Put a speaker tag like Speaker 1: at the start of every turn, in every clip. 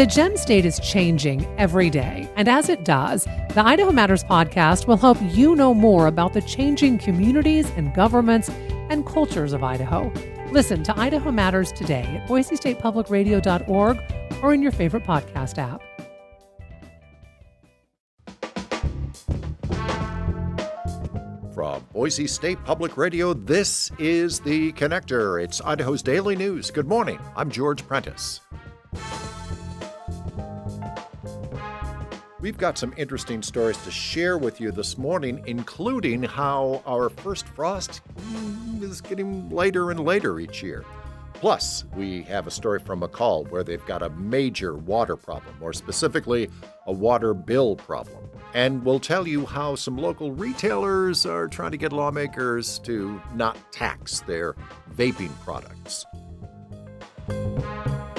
Speaker 1: The Gem State is changing every day, and as it does, the Idaho Matters podcast will help you know more about the changing communities and governments and cultures of Idaho. Listen to Idaho Matters today at boisestatepublicradio.org or in your favorite podcast app.
Speaker 2: From Boise State Public Radio, this is The Connector. It's Idaho's daily news. Good morning. I'm George Prentice. We've got some interesting stories to share with you this morning, including how our first frost is getting later and later each year. Plus, we have a story from McCall where they've got a major water problem, more specifically, a water bill problem. And we'll tell you how some local retailers are trying to get lawmakers to not tax their vaping products.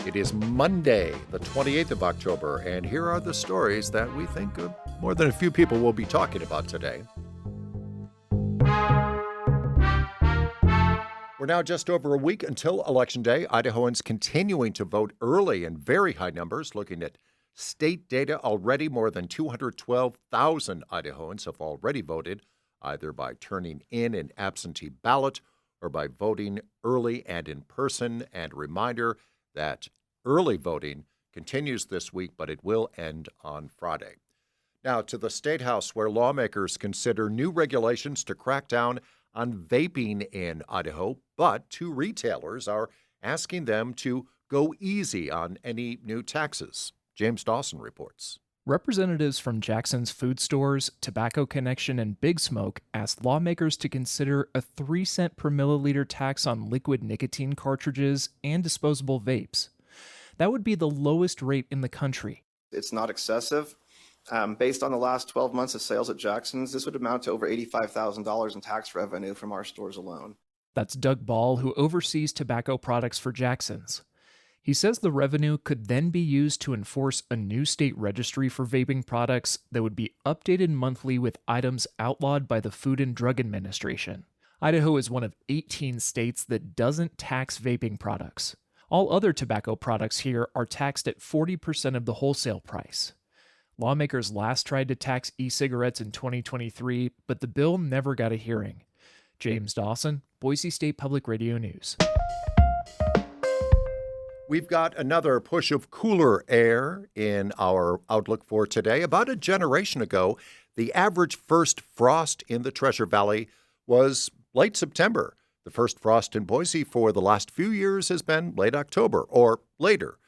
Speaker 2: It is Monday, the 28th of October, and here are the stories that we think more than a few people will be talking about today. We're now just over a week until Election Day. Idahoans continuing to vote early in very high numbers. Looking at state data, already more than 212,000 Idahoans have already voted, either by turning in an absentee ballot or by voting early and in person. And a reminder that early voting continues this week, but it will end on Friday. Now to the State House, where lawmakers consider new regulations to crack down on vaping in Idaho, but two retailers are asking them to go easy on any new taxes. James Dawson reports.
Speaker 3: Representatives from Jackson's Food Stores, Tobacco Connection, and Big Smoke asked lawmakers to consider a 3-cent per milliliter tax on liquid nicotine cartridges and disposable vapes. That would be the lowest rate in the country.
Speaker 4: It's not excessive. Based on the last 12 months of sales at Jackson's, this would amount to over $85,000 in tax revenue from our stores alone.
Speaker 3: That's Doug Ball, who oversees tobacco products for Jackson's. He says the revenue could then be used to enforce a new state registry for vaping products that would be updated monthly with items outlawed by the Food and Drug Administration. Idaho is one of 18 states that doesn't tax vaping products. All other tobacco products here are taxed at 40% of the wholesale price. Lawmakers last tried to tax e-cigarettes in 2023, but the bill never got a hearing. James Dawson, Boise State Public Radio News.
Speaker 2: We've got another push of cooler air in our outlook for today. About a generation ago, the average first frost in the Treasure Valley was late September. The first frost in Boise for the last few years has been late October or later.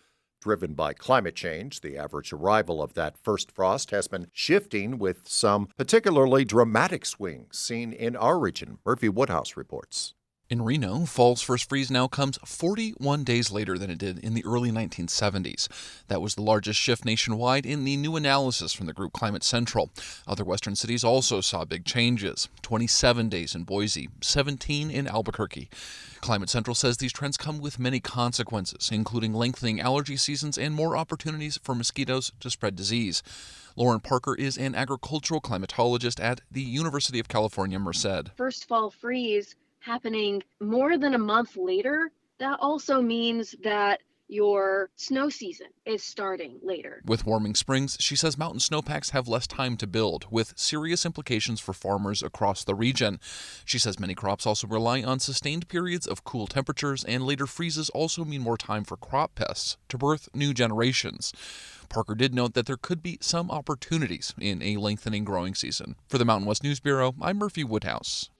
Speaker 2: Driven by climate change, the average arrival of that first frost has been shifting with some particularly dramatic swings seen in our region. Murphy Woodhouse reports.
Speaker 5: In Reno, fall's first freeze now comes 41 days later than it did in the early 1970s. That was the largest shift nationwide in the new analysis from the group Climate Central. Other western cities also saw big changes. 27 days in Boise, 17 in Albuquerque. Climate Central says these trends come with many consequences, including lengthening allergy seasons and more opportunities for mosquitoes to spread disease. Lauren Parker is an agricultural climatologist at the University of California, Merced.
Speaker 6: First fall freeze happening more than a month later, that also means that your snow season is starting later.
Speaker 5: With warming springs, she says mountain snowpacks have less time to build, with serious implications for farmers across the region. She says many crops also rely on sustained periods of cool temperatures, and later freezes also mean more time for crop pests to birth new generations. Parker did note that there could be some opportunities in a lengthening growing season. For the Mountain West News Bureau, I'm Murphy Woodhouse.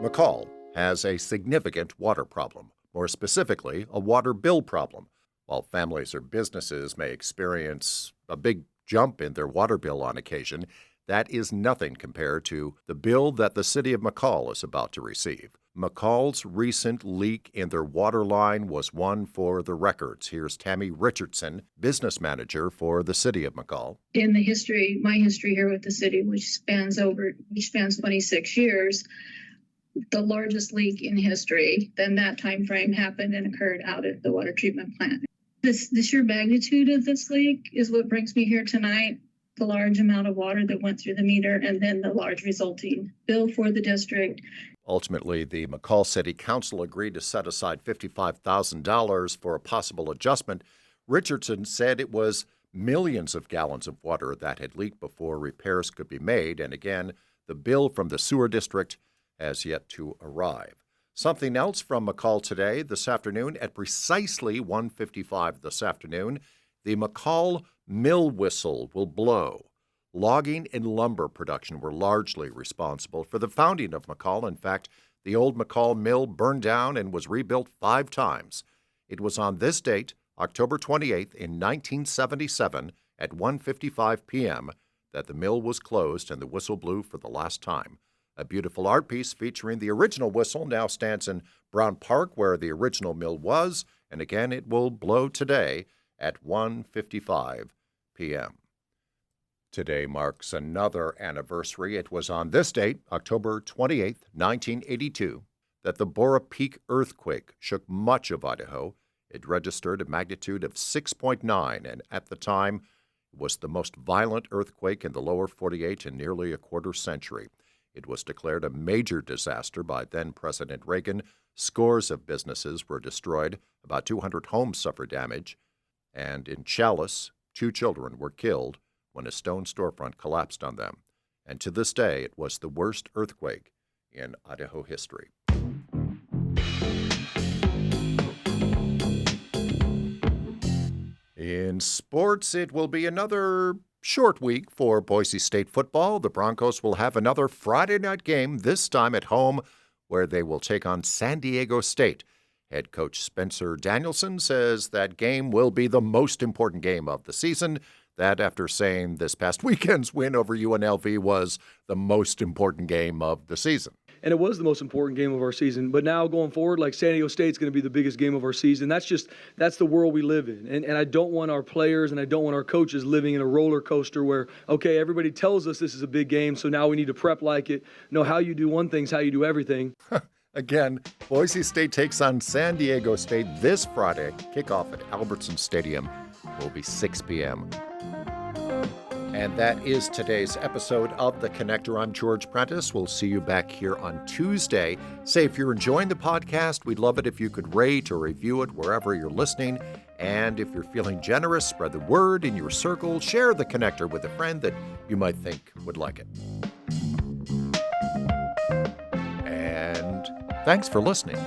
Speaker 2: McCall has a significant water problem, more specifically, a water bill problem. While families or businesses may experience a big jump in their water bill on occasion, that is nothing compared to the bill that the city of McCall is about to receive. McCall's recent leak in their water line was one for the records. Here's Tammy Richardson, business manager for the city of McCall.
Speaker 7: In the history, my history here with the city, which spans 26 years, the largest leak in history, then that time frame happened and occurred out at the water treatment plant. The sheer magnitude of this leak is what brings me here tonight. The large amount of water that went through the meter and then the large resulting bill for the district.
Speaker 2: Ultimately, the McCall City Council agreed to set aside $55,000 for a possible adjustment. Richardson said it was millions of gallons of water that had leaked before repairs could be made. And again, the bill from the sewer district has yet to arrive. Something else from McCall today, this afternoon, at precisely 1:55 this afternoon, the McCall mill whistle will blow. Logging and lumber production were largely responsible for the founding of McCall. In fact, the old McCall mill burned down and was rebuilt 5 times. It was on this date, October 28th in 1977 at 1:55 p.m. that the mill was closed and the whistle blew for the last time. A beautiful art piece featuring the original whistle now stands in Brown Park where the original mill was, and again it will blow today at 1:55 p.m. Today marks another anniversary. It was on this date, October 28th, 1982, that the Bora Peak earthquake shook much of Idaho. It registered a magnitude of 6.9, and at the time was the most violent earthquake in the lower 48 in nearly a quarter century. It was declared a major disaster by then-President Reagan. Scores of businesses were destroyed, about 200 homes suffered damage, and in Chalice, 2 children were killed when a stone storefront collapsed on them. And to this day, it was the worst earthquake in Idaho history. In sports, it will be another short week for Boise State football. The Broncos will have another Friday night game, this time at home, where they will take on San Diego State. Head coach Spencer Danielson says that game will be the most important game of the season. That after saying this past weekend's win over UNLV was the most important game of the season.
Speaker 8: And it was the most important game of our season. But now going forward, like San Diego State's going to be the biggest game of our season. That's the world we live in. And I don't want our players and I don't want our coaches living in a roller coaster where, okay, everybody tells us this is a big game, so now we need to prep like it. No, how you do one thing's how you do everything.
Speaker 2: Again, Boise State takes on San Diego State this Friday. Kickoff at Albertson Stadium will be 6 p.m. And that is today's episode of The Connector. I'm George Prentice. We'll see you back here on Tuesday. Say, if you're enjoying the podcast, we'd love it if you could rate or review it wherever you're listening. And if you're feeling generous, spread the word in your circle. Share The Connector with a friend that you might think would like it. And thanks for listening.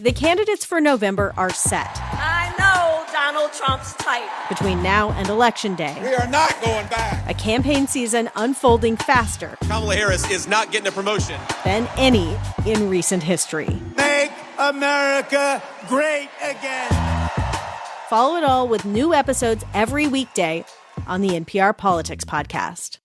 Speaker 9: The candidates for November are set.
Speaker 10: I know Donald Trump's type.
Speaker 9: Between now and Election Day,
Speaker 11: we are not going back.
Speaker 9: A campaign season unfolding faster.
Speaker 11: Kamala Harris is not getting a promotion
Speaker 9: Than any in recent history.
Speaker 11: Make America great again.
Speaker 9: Follow it all with new episodes every weekday on the NPR Politics Podcast.